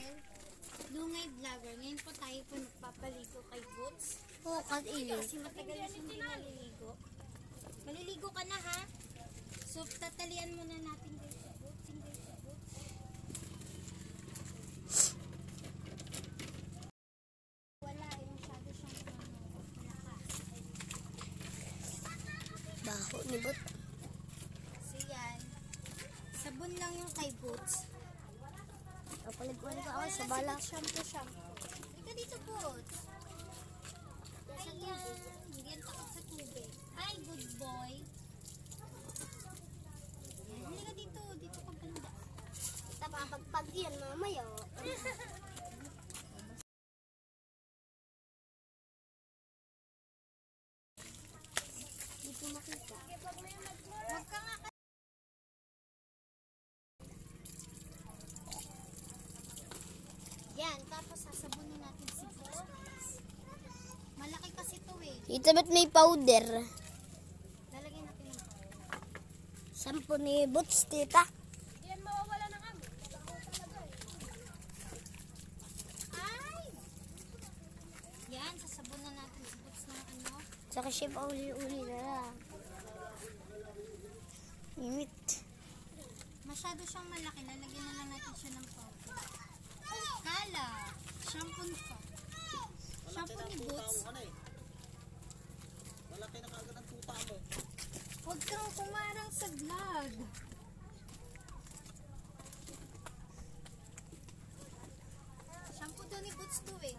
channel, Lungay Vlogger. Ngayon po tayo po nagpapaligo kay Boots. Oo, kasi matagal na siyang hindi naliligo. Maliligo ka na ha? So, tatalian muna natin guys sa Boots. Wala, masyado siyang malakas. baho ni Bot. So yan, sabon lang yung kay Boots. Kapaliguan ka ako sa bala. Shampoo. Ika dito, Boots. Ayan, hindi yan takot sa tubig. Ay, good boy. Ayan, halika dito ka banda. Kita pagpag yan mamaya. Dito makita. Huwag ka nga yan, tapos sasabunin natin si Boots. Malaki kasi ito eh. Dito ba't may powder? Lalagyan natin ng Sampo ni Boots, tita. yan, mawawala ng amoy. Ay! Yan, sasabunan natin si Boots ng ano. Saka siya uli-uli na lang. Init. Masyado siyang malaki. Lalagyan na lang natin siya ng powder. Kala, shampoo ko. Shampoo ni Boots. Malaki na kaagad ang tuta mo. Huwag kang kumarang sa vlog. Shampoo daw ni Boots to eh.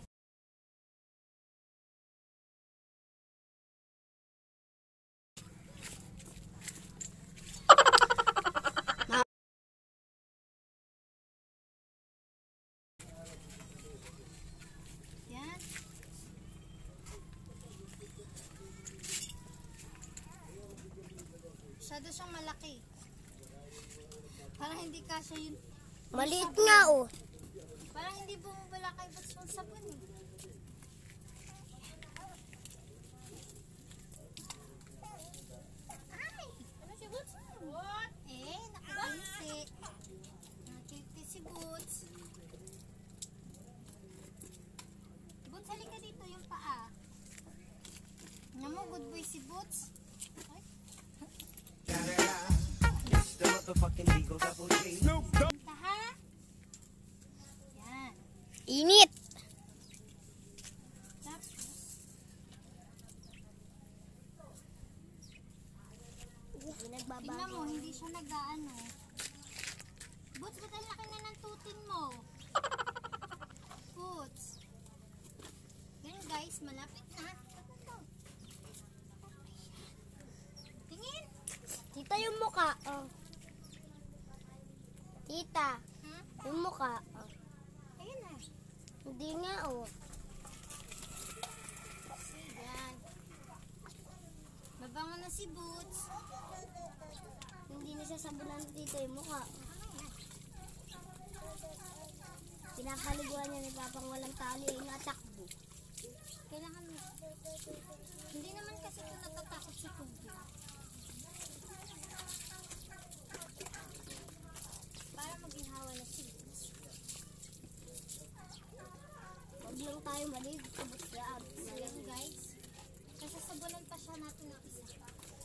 Yan. Masyado siyang malaki. Parang hindi kasya yun. Maliit nga oh. Parang hindi bumabala kay Boots yung sabon eh. Ay! Ano si Boots? What? Nakagilisi. Nakagilisi si Boots. Boots, halika dito yung paa. Nga mo, good boy si Boots. Ay. Punta ha? Yan. Init. Tapos, tingnan mo, hindi siya nag-ano. Boots, ba't ang laki na ng tutin mo? Boots. Yan guys, malapit na. Tingin. Tita, yung muka. Oh. Tita, Hmm? yung muka. Oh. Ayun na. Hindi nga oh. Yan. Mabango na si Boots. Hindi na siya sabunan dito yung muka. Pinapaliguan niya ni Papang walang tali ay natakbo. Kailangan mo. Hindi naman kasi ito natatakot sa tubig. Para maginhawa na si Boots. Huwag lang tayo maliit. Kabot yan. So yan guys. Sasabunan pa siya natin ng isa.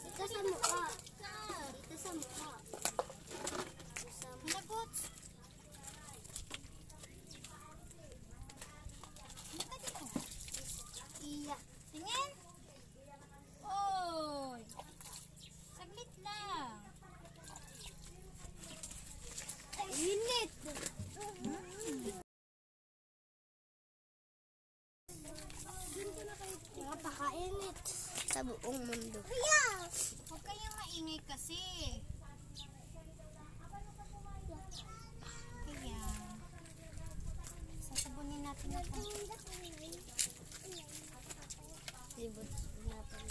Dito sa muka. Dito sa muka. Hala Boots. Halika dito. Iya. Tingin. Oy. Saglit lang. Init. Napakainit sa buong mundo. Huwag kayong maingay kasi. Ayan. Sasabunin natin na ito. Libot natin.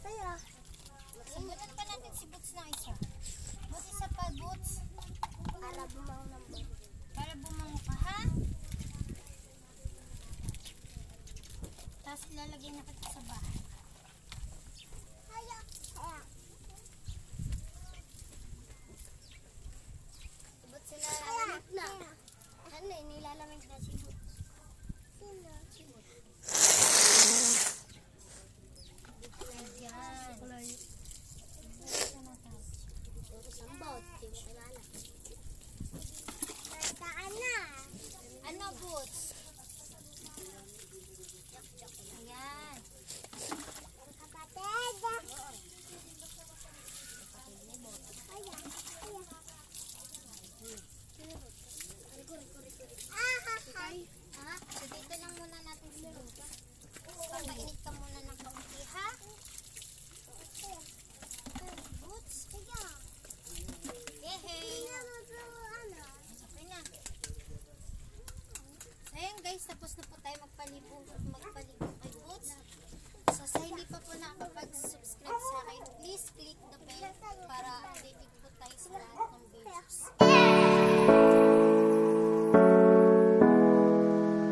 Kaya, Sabunan pa natin si Boots ng isa. Boots, isa pa, Boots. para bumangon ng buwan. Para bumango ka, ha? Tapos ilalagay na kita sa bahay. Libot sila. Na. Ano, guys, tapos na po tayo magpaligo kay Boots. So sa hindi pa po nakapag-subscribe sa akin, please click the bell para updated po tayo sa lahat